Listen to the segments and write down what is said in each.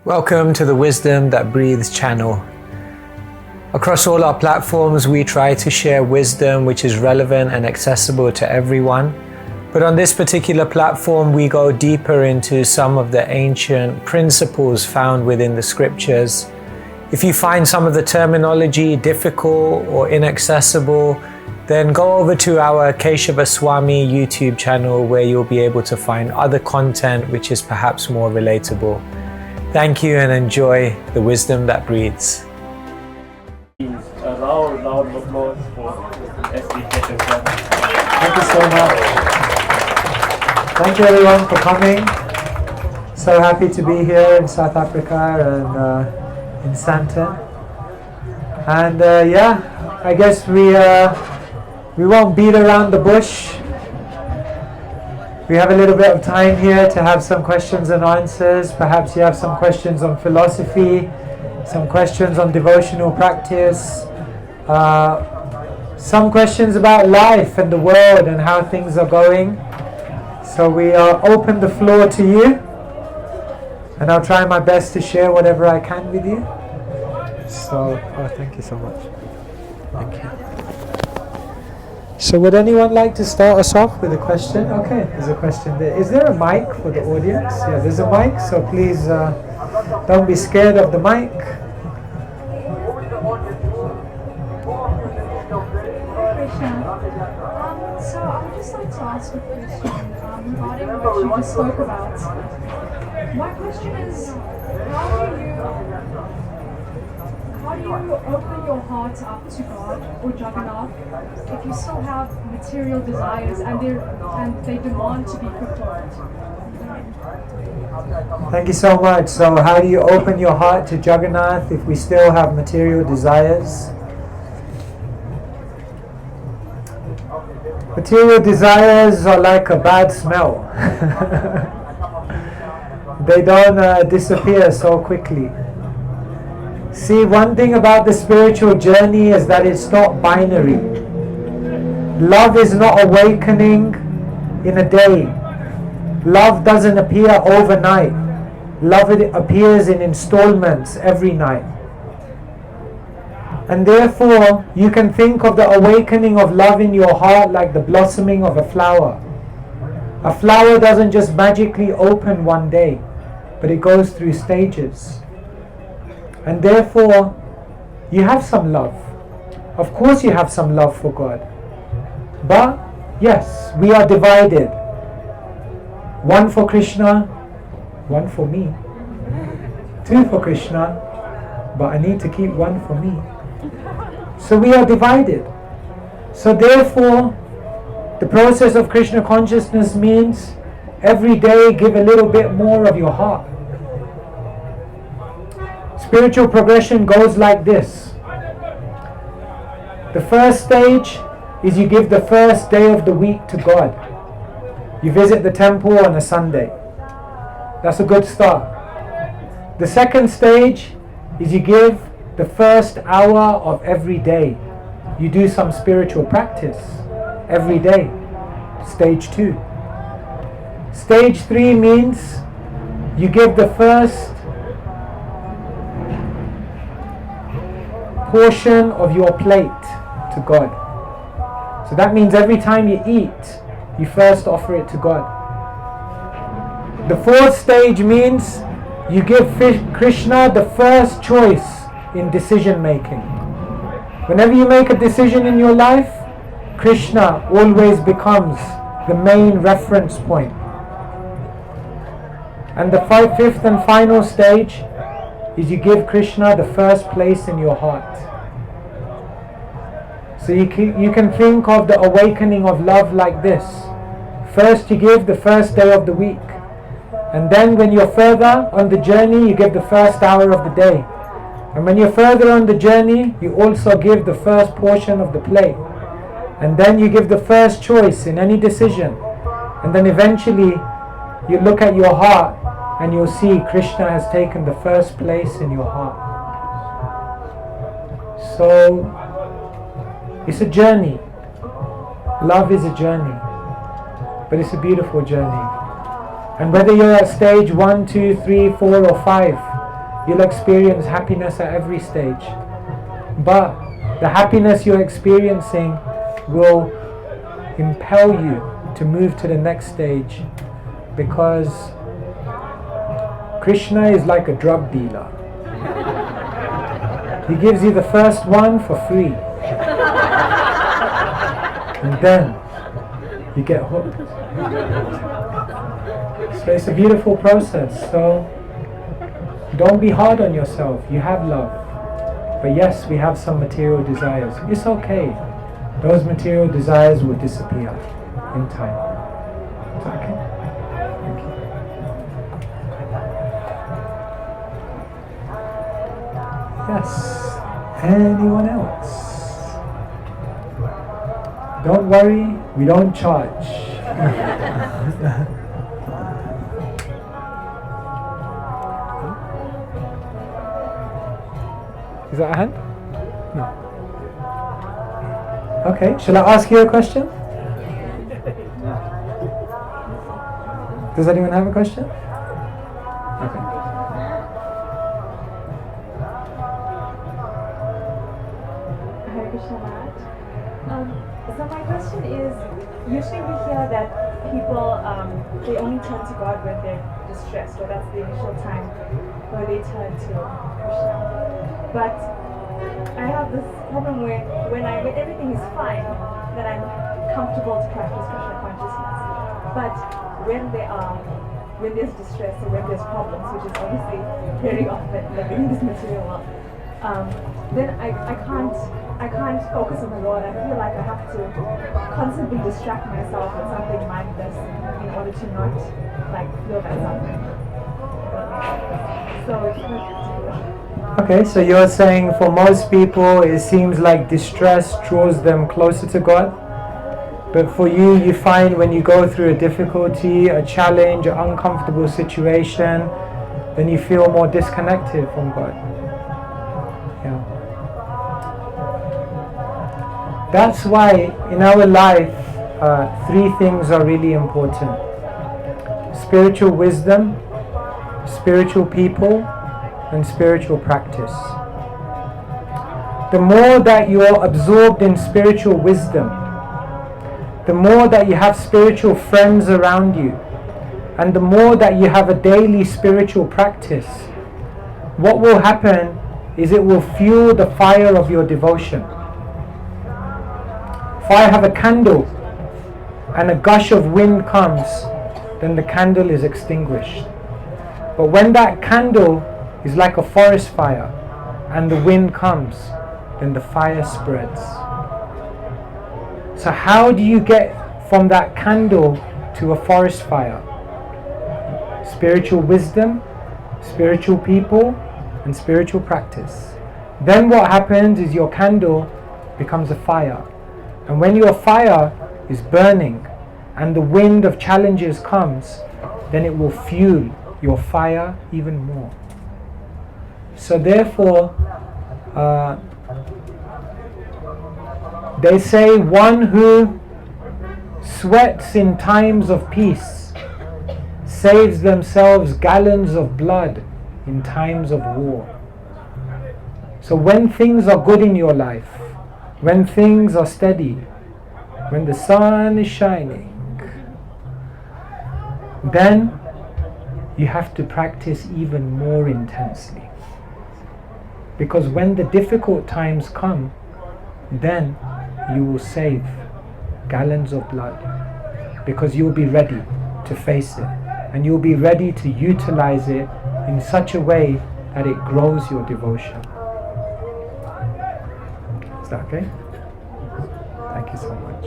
Welcome to the Wisdom That Breathes channel. Across all our platforms, we try to share wisdom which is relevant and accessible to everyone. But on this particular platform, we go deeper into some of the ancient principles found within the scriptures. If you find some of the terminology difficult or inaccessible, then go over to our Keshava Swami YouTube channel where you'll be able to find other content which is perhaps more relatable. Thank you and enjoy the wisdom that breathes. A round of applause for SD Keshava. Thank you so much. Thank you everyone for coming. So happy to be here in South Africa and in Sandton. And I guess we won't beat around the bush. We have a little bit of time here to have some questions and answers. Perhaps you have some questions on philosophy, some questions on devotional practice, some questions about life and the world and how things are going. So we open the floor to you, and I'll try my best to share whatever I can with you. So, thank you so much. Thank you. So would anyone like to start us off with a question? Okay, there's a question there. Is there a mic for the audience? Yeah, there's a mic, so please don't be scared of the mic. So I would just like to ask a question regarding what you just spoke about. My question is, how do you open your heart up to God or Jagannath if you still have material desires and they demand to be fulfilled? Thank you so much. So how do you open your heart to Jagannath if we still have material desires? Material desires are like a bad smell. They don't disappear so quickly. See, one thing about the spiritual journey is that it's not binary. Love is not awakening in a day. Love doesn't appear overnight. Love appears in installments every night. And therefore, you can think of the awakening of love in your heart like the blossoming of a flower. A flower doesn't just magically open one day, but it goes through stages. And therefore, you have some love. Of course you have some love for God. But, yes, we are divided. One for Krishna, one for me. Two for Krishna, but I need to keep one for me. So we are divided. So therefore, the process of Krishna consciousness means every day give a little bit more of your heart. Spiritual progression goes like this. The first stage is you give the first day of the week to God. You visit the temple on a Sunday. That's a good start. The second stage is you give the first hour of every day. You do some spiritual practice every day. Stage 2. Stage 3 means you give the first portion of your plate to God. So that means every time you eat, you first offer it to God. The fourth stage means you give Krishna the first choice in decision making. Whenever you make a decision in your life, Krishna always becomes the main reference point. And the fifth and final stage is you give Krishna the first place in your heart. So you can think of the awakening of love like this. First you give the first day of the week. And then when you're further on the journey, you give the first hour of the day. And when you're further on the journey, you also give the first portion of the plate. And then you give the first choice in any decision. And then eventually you look at your heart and you'll see Krishna has taken the first place in your heart. So it's a journey. Love is a journey. But it's a beautiful journey. And whether you're at stage 1, 2, 3, 4 or 5, You'll experience happiness at every stage. But the happiness you're experiencing will impel you to move to the next stage, because Krishna is like a drug dealer. He gives you the first one for free. And then you get hooked. So it's a beautiful process. So don't be hard on yourself. You have love. But yes, we have some material desires. It's okay. Those material desires will disappear in time. Is that okay? Thank you. Yes. Anyone else? Don't worry, we don't charge. Is that a hand? No. Okay, shall I ask you a question? Does anyone have a question? Okay. Hare Krishna Maharaj. So my question is, usually we hear that people, they only turn to God when they're distressed, or that's the initial time where they turn to Krishna. But I have this problem where when everything is fine, then I'm comfortable to practice Krishna consciousness. But when there's distress or when there's problems, which is obviously very often like in this material world, then I can't focus on the Lord. I feel like I have to constantly distract myself with something mindless in order to not like feel that suffering. So it's not. Okay, so you're saying for most people it seems like distress draws them closer to God, but for you, you find when you go through a difficulty, a challenge, an uncomfortable situation, then you feel more disconnected from God. Yeah. That's why in our life, three things are really important: spiritual wisdom, spiritual people, and spiritual practice. The more that you are absorbed in spiritual wisdom, the more that you have spiritual friends around you, and the more that you have a daily spiritual practice, what will happen is it will fuel the fire of your devotion. If I have a candle and a gush of wind comes, then the candle is extinguished. But when that candle is like a forest fire and the wind comes, then the fire spreads. So how do you get from that candle to a forest fire? Spiritual wisdom, spiritual people, and spiritual practice. Then what happens is your candle becomes a fire. And when your fire is burning and the wind of challenges comes, then it will fuel your fire even more. So therefore, they say one who sweats in times of peace saves themselves gallons of blood in times of war. So when things are good in your life, when things are steady, when the sun is shining, then you have to practice even more intensely. Because when the difficult times come, then you will save gallons of blood, because you'll be ready to face it, and you'll be ready to utilize it in such a way that it grows your devotion. Is that okay? Thank you so much.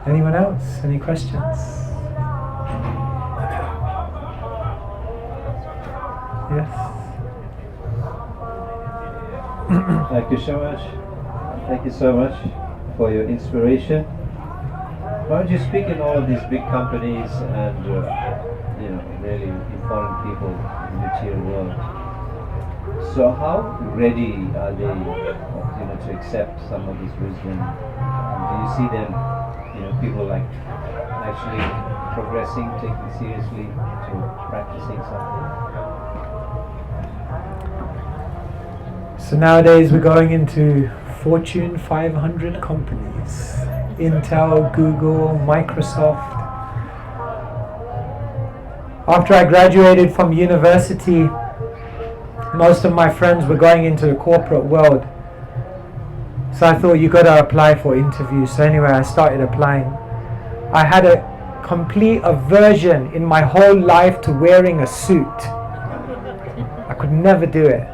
Anyone else? Any questions? Yes. Thank you so much. Thank you so much for your inspiration. Why don't you speak in all of these big companies and really important people in the material world? So how ready are they, to accept some of this wisdom? Do you see them, people like actually progressing, taking seriously to practice? missing something? So nowadays we're going into Fortune 500 companies. Intel, Google, Microsoft. After I graduated from university, most of my friends were going into the corporate world. So I thought, you got to apply for interviews. So anyway, I started applying. I had a complete aversion in my whole life to wearing a suit. I could never do it.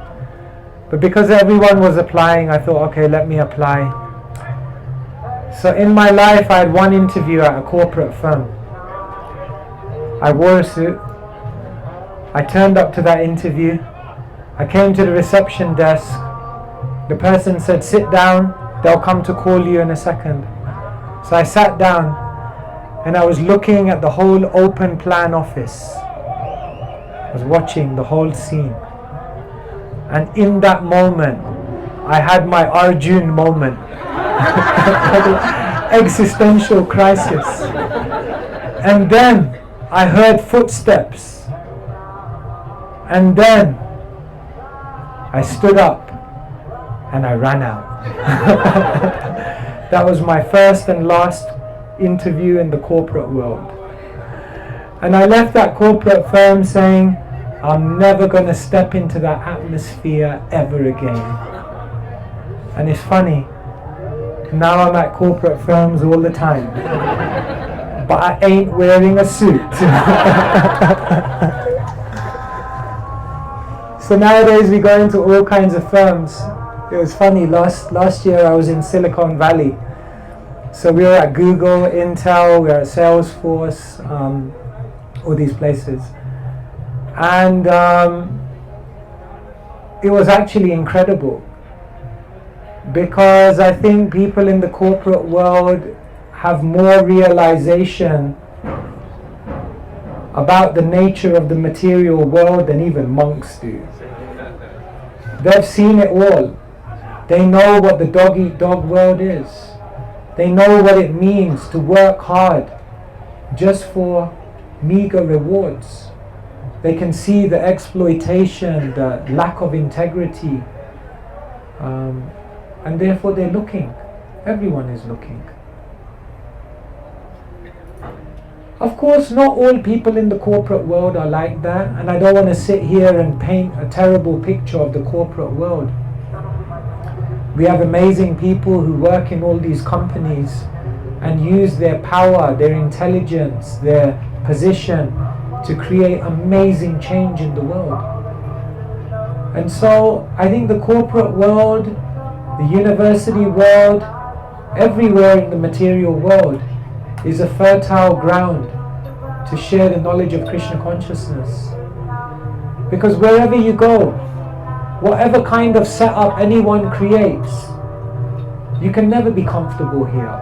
But because everyone was applying, I thought, okay, let me apply. So in my life, I had one interview at a corporate firm. I wore a suit. I turned up to that interview. I came to the reception desk. The person said, sit down, they'll come to call you in a second. So I sat down and I was looking at the whole open plan office. I was watching the whole scene. And in that moment, I had my Arjun moment. Existential crisis. And then I heard footsteps. And then I stood up and I ran out. That was my first and last interview in the corporate world. And I left that corporate firm saying, I'm never going to step into that atmosphere ever again. And it's funny, now I'm at corporate firms all the time, but I ain't wearing a suit. So nowadays we go into all kinds of firms. It was funny, last year I was in Silicon Valley. So we were at Google, Intel, we were at Salesforce, all these places. And it was actually incredible, because I think people in the corporate world have more realization about the nature of the material world than even monks do. They've seen it all. They know what the dog-eat-dog world is. They know what it means to work hard just for meager rewards. They can see the exploitation, the lack of integrity, and therefore they're looking. Everyone is looking. Of course, not all people in the corporate world are like that, and I don't want to sit here and paint a terrible picture of the corporate world. We have amazing people who work in all these companies and use their power, their intelligence, their position to create amazing change in the world. And so I think the corporate world, the university world, everywhere in the material world is a fertile ground to share the knowledge of Krishna consciousness. Because wherever you go, whatever kind of setup anyone creates, you can never be comfortable here.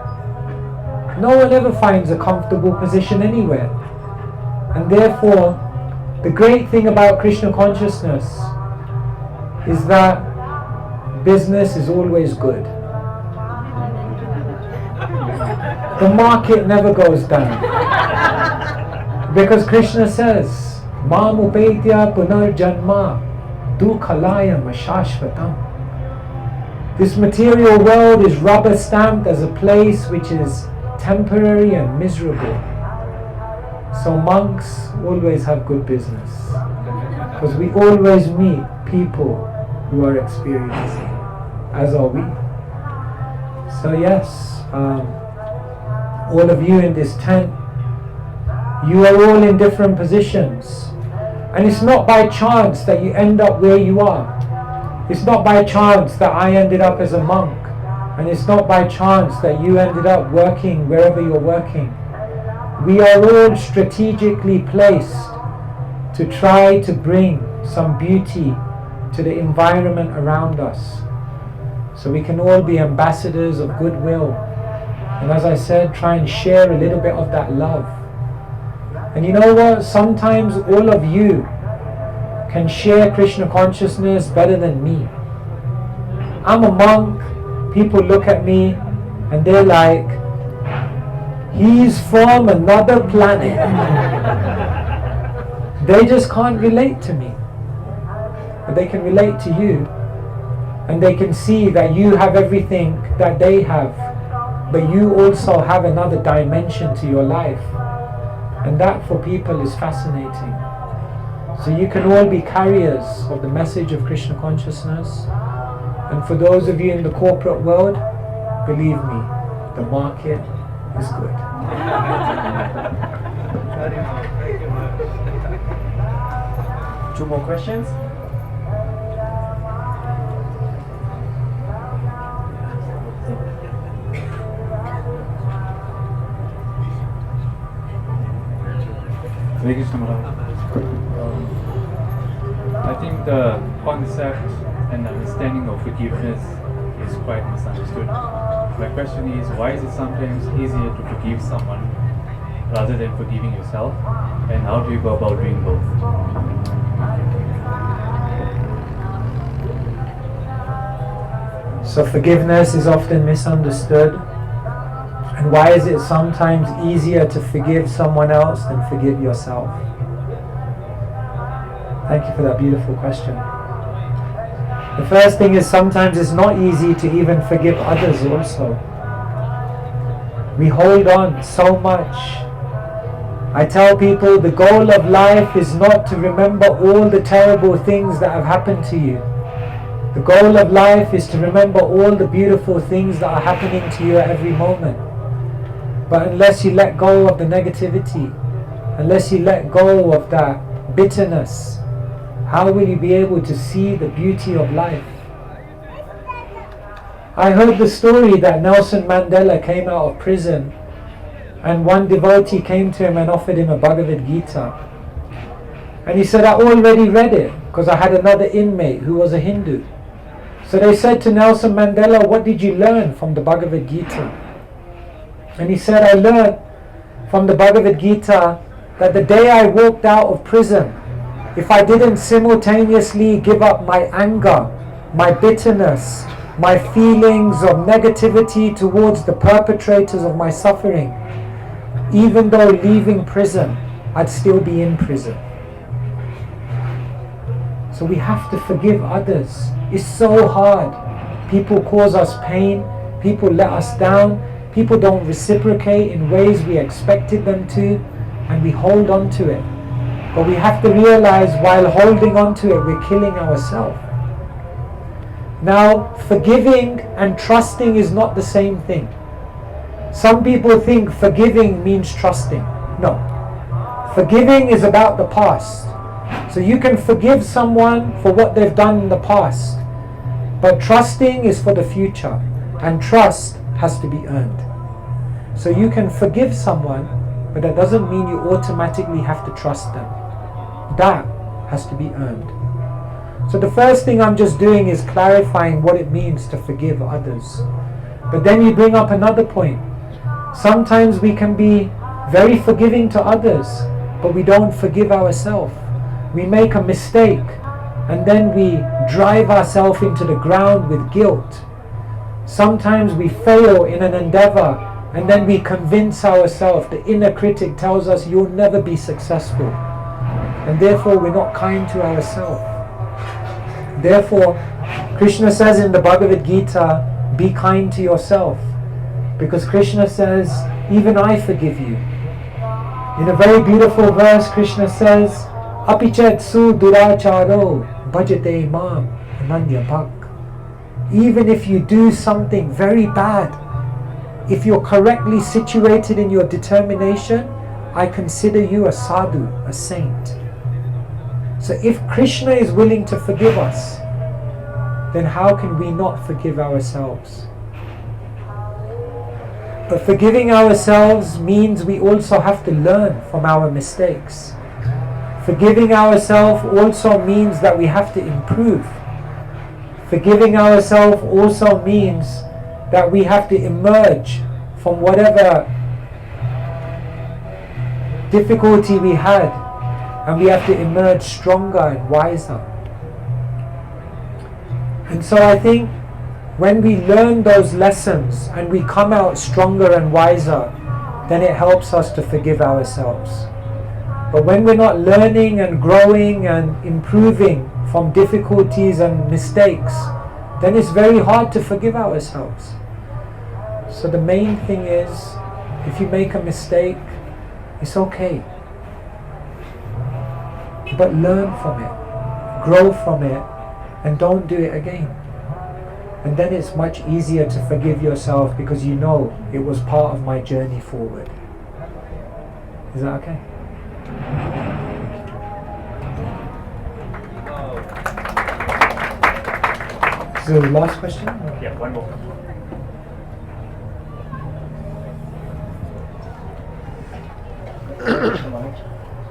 No one ever finds a comfortable position anywhere. And therefore, the great thing about Krishna consciousness is that business is always good. The market never goes down. Because Krishna says, Mam upaitya punarjanma dukhalaya mashashvatam. This material world is rubber stamped as a place which is temporary and miserable. So monks always have good business, because we always meet people who are experiencing, as are we. So yes, all of you in this tent, you are all in different positions, and it's not by chance that you end up where you are. It's not by chance that I ended up as a monk, and it's not by chance that you ended up working wherever you're working. We are all strategically placed to try to bring some beauty to the environment around us, so we can all be ambassadors of goodwill, and as I said, try and share a little bit of that love. And you know what? Sometimes all of you can share Krishna consciousness better than me. I'm a monk, people look at me and they're like, he's from another planet. They just can't relate to me. But they can relate to you. And they can see that you have everything that they have. But you also have another dimension to your life. And that for people is fascinating. So you can all be carriers of the message of Krishna consciousness. And for those of you in the corporate world, believe me, the market is good. Two more questions? Hare Krishna Maharaj. I think the concept and understanding of forgiveness is quite misunderstood. My question is, why is it sometimes easier to forgive someone rather than forgiving yourself? And how do you go about doing both? So forgiveness is often misunderstood. And why is it sometimes easier to forgive someone else than forgive yourself? Thank you for that beautiful question. The first thing is sometimes it's not easy to even forgive others also. We hold on so much. I tell people the goal of life is not to remember all the terrible things that have happened to you. The goal of life is to remember all the beautiful things that are happening to you at every moment. But unless you let go of the negativity, unless you let go of that bitterness, how will you be able to see the beauty of life? I heard the story that Nelson Mandela came out of prison and one devotee came to him and offered him a Bhagavad Gita. And he said, I already read it because I had another inmate who was a Hindu. So they said to Nelson Mandela, what did you learn from the Bhagavad Gita? And he said, I learned from the Bhagavad Gita that the day I walked out of prison, if I didn't simultaneously give up my anger, my bitterness, my feelings of negativity towards the perpetrators of my suffering, even though leaving prison, I'd still be in prison. So we have to forgive others. It's so hard. People cause us pain. People let us down. People don't reciprocate in ways we expected them to, and we hold on to it. But we have to realize while holding on to it, we're killing ourselves. Now, forgiving and trusting is not the same thing. Some people think forgiving means trusting. No. Forgiving is about the past. So you can forgive someone for what they've done in the past. But trusting is for the future. And trust has to be earned. So you can forgive someone, but that doesn't mean you automatically have to trust them. That has to be earned. So the first thing I'm just doing is clarifying what it means to forgive others. But then you bring up another point. Sometimes we can be very forgiving to others, but we don't forgive ourselves. We make a mistake and then we drive ourselves into the ground with guilt. Sometimes we fail in an endeavor and then we convince ourselves, the inner critic tells us you'll never be successful. And therefore we're not kind to ourselves. Therefore, Krishna says in the Bhagavad Gita, be kind to yourself. Because Krishna says, even I forgive you. In a very beautiful verse, Krishna says, Apichet su duracharo bhajate mam ananya bhak. Even if you do something very bad, if you're correctly situated in your determination, I consider you a sadhu, a saint. So if Krishna is willing to forgive us, then how can we not forgive ourselves? But forgiving ourselves means we also have to learn from our mistakes. Forgiving ourselves also means that we have to improve. Forgiving ourselves also means that we have to emerge from whatever difficulty we had, and we have to emerge stronger and wiser. And so I think when we learn those lessons and we come out stronger and wiser, then it helps us to forgive ourselves. But when we're not learning and growing and improving from difficulties and mistakes, then it's very hard to forgive ourselves. So the main thing is, if you make a mistake, it's okay. But learn from it, grow from it, and don't do it again. And then it's much easier to forgive yourself because you know it was part of my journey forward. Is that okay? So the last question? Yeah, one more.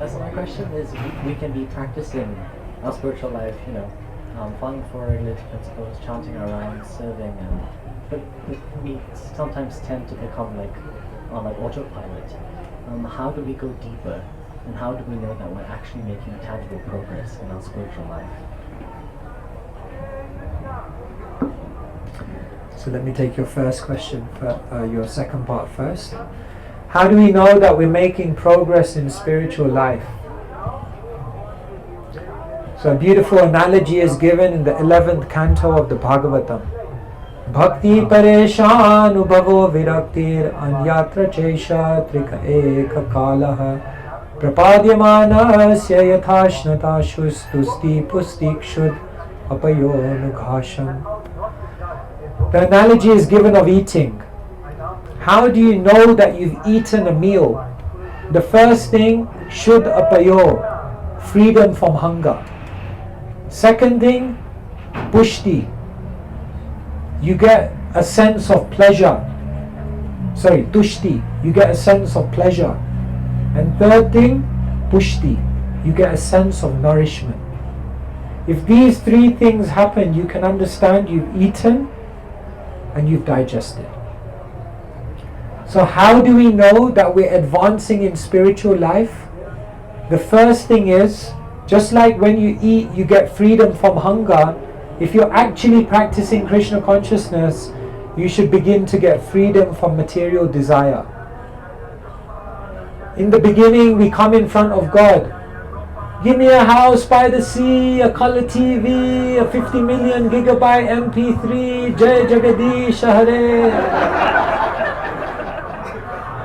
So my question is, we can be practicing our spiritual life, following four regulated principles, chanting our rounds, serving, but we sometimes tend to become on autopilot. How do we go deeper, and how do we know that we're actually making tangible progress in our spiritual life? So let me take your first question, your second part first. How do we know that we're making progress in spiritual life? So a beautiful analogy is given in the 11th canto of the Bhagavatam. Bhakti pareshan ubhavo viraktir anyatra chesha trika eka kalaha prapadyamanasya yathashnata shustusti pustikshud apayo nughasham. The analogy is given of eating. How do you know that you've eaten a meal? The first thing, shud apayo, freedom from hunger. Second thing, pushti, you get a sense of pleasure. Tushti, you get a sense of pleasure. And third thing, pushti, you get a sense of nourishment. If these three things happen, you can understand you've eaten and you've digested. So how do we know that we're advancing in spiritual life? The first thing is, just like when you eat, you get freedom from hunger. If you're actually practicing Krishna consciousness, you should begin to get freedom from material desire. In the beginning, we come in front of God. Give me a house by the sea, a color TV, a 50 million gigabyte MP3, Jai Jagadish Hare.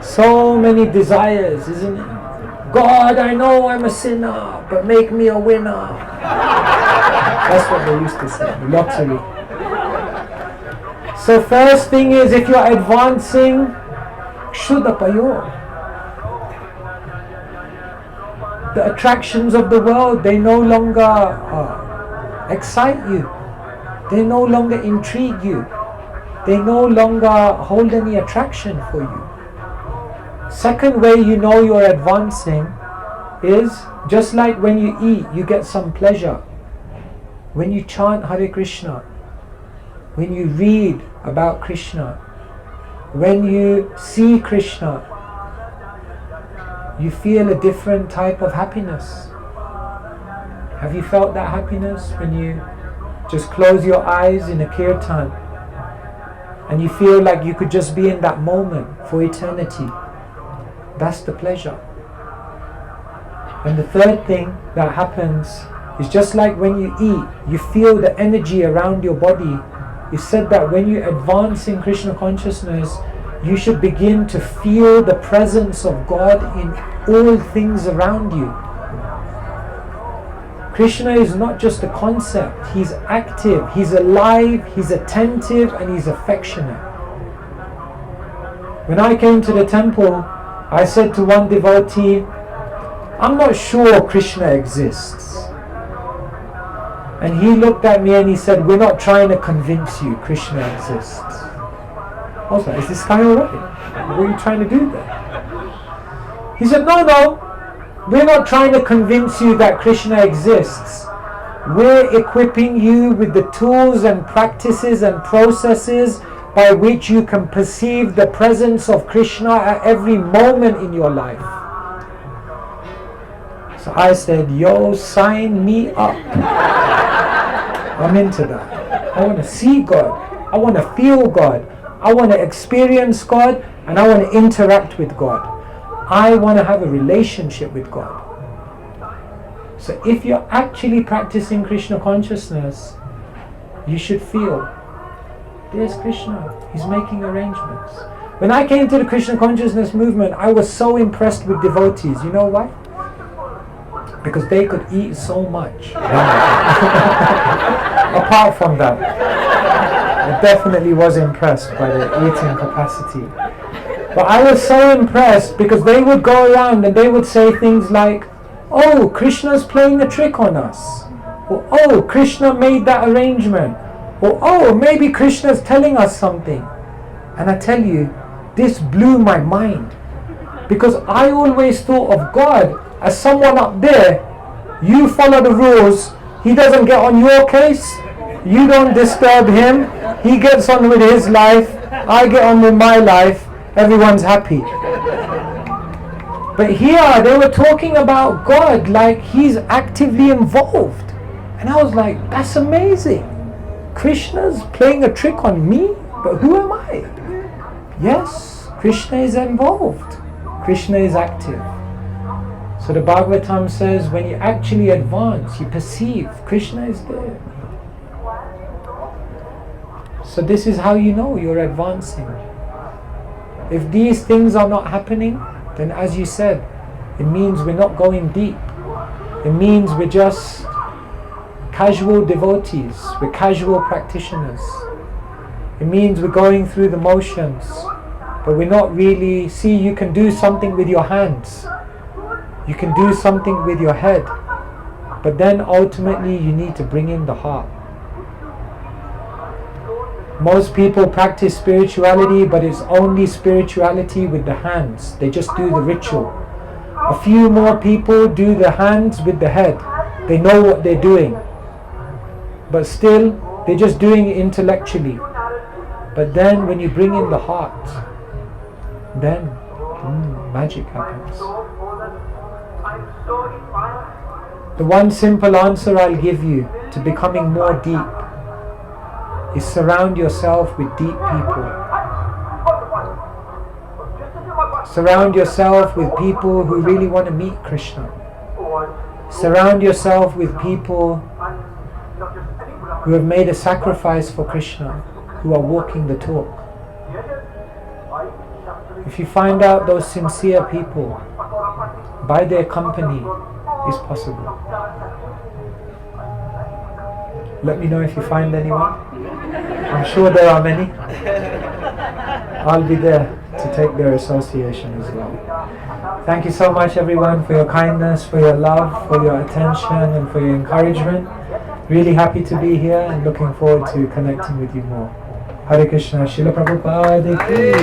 So many desires, isn't it? God, I know I'm a sinner, but make me a winner. That's what they used to say, lottery. So first thing is, if you're advancing, kshudapayo. The attractions of the world, they no longer excite you. They no longer intrigue you. They no longer hold any attraction for you. Second way you know you're advancing is, just like when you eat, you get some pleasure. When you chant Hare Krishna, when you read about Krishna, when you see Krishna, you feel a different type of happiness. Have you felt that happiness when you just close your eyes in a kirtan and you feel like you could just be in that moment for eternity? That's the pleasure. And the third thing that happens is, just like when you eat, you feel the energy around your body. You said that when you advance in Krishna consciousness, you should begin to feel the presence of God in all things around you. Krishna is not just a concept. He's active, He's alive, He's attentive, and He's affectionate. When I came to the temple, I said to one devotee, I'm not sure Krishna exists. And he looked at me and he said, we're not trying to convince you Krishna exists. I was like, is this guy alright? What are you trying to do there? He said, no, we're not trying to convince you that Krishna exists. We're equipping you with the tools and practices and processes by which you can perceive the presence of Krishna at every moment in your life. So I said, yo, sign me up. I'm into that. I want to see God. I want to feel God. I want to experience God, and I want to interact with God. I want to have a relationship with God. So if you're actually practicing Krishna consciousness, you should feel, there's Krishna, he's making arrangements. When I came to the Krishna consciousness movement, I was so impressed with devotees. You know why? Because they could eat so much. Apart from that, I definitely was impressed by the eating capacity. But I was so impressed because they would go around and they would say things like, oh, Krishna's playing a trick on us. Or, oh, Krishna made that arrangement. Or, oh, maybe Krishna's telling us something. And I tell you, this blew my mind. Because I always thought of God as someone up there. You follow the rules. He doesn't get on your case. You don't disturb him. He gets on with his life. I get on with my life. Everyone's happy. But here they were talking about God like he's actively involved. And I was like, that's amazing. Krishna's playing a trick on me? But who am I? Yes, Krishna is involved. Krishna is active. So the Bhagavatam says, when you actually advance, you perceive Krishna is there. So this is how you know you're advancing. If these things are not happening, then as you said, it means we're not going deep. It means we're just casual devotees, we're casual practitioners. It means we're going through the motions, but we're not really, see, you can do something with your hands, you can do something with your head, but then ultimately you need to bring in the heart. Most people practice spirituality, but it's only spirituality with the hands. They just do the ritual. A few more people do the hands with the head. They know what they're doing. But still, they're just doing it intellectually. But then when you bring in the heart, then magic happens. The one simple answer I'll give you to becoming more deep is surround yourself with deep people. Surround yourself with people who really want to meet Krishna. Surround yourself with people who have made a sacrifice for Krishna, who are walking the talk. If you find out those sincere people, by their company is possible. Let me know if you find anyone. I'm sure there are many. I'll be there to take their association as well. Thank you so much everyone for your kindness, for your love, for your attention and for your encouragement. Really happy to be here and looking forward to connecting with you more. Hare Krishna, Srila Prabhupada ki.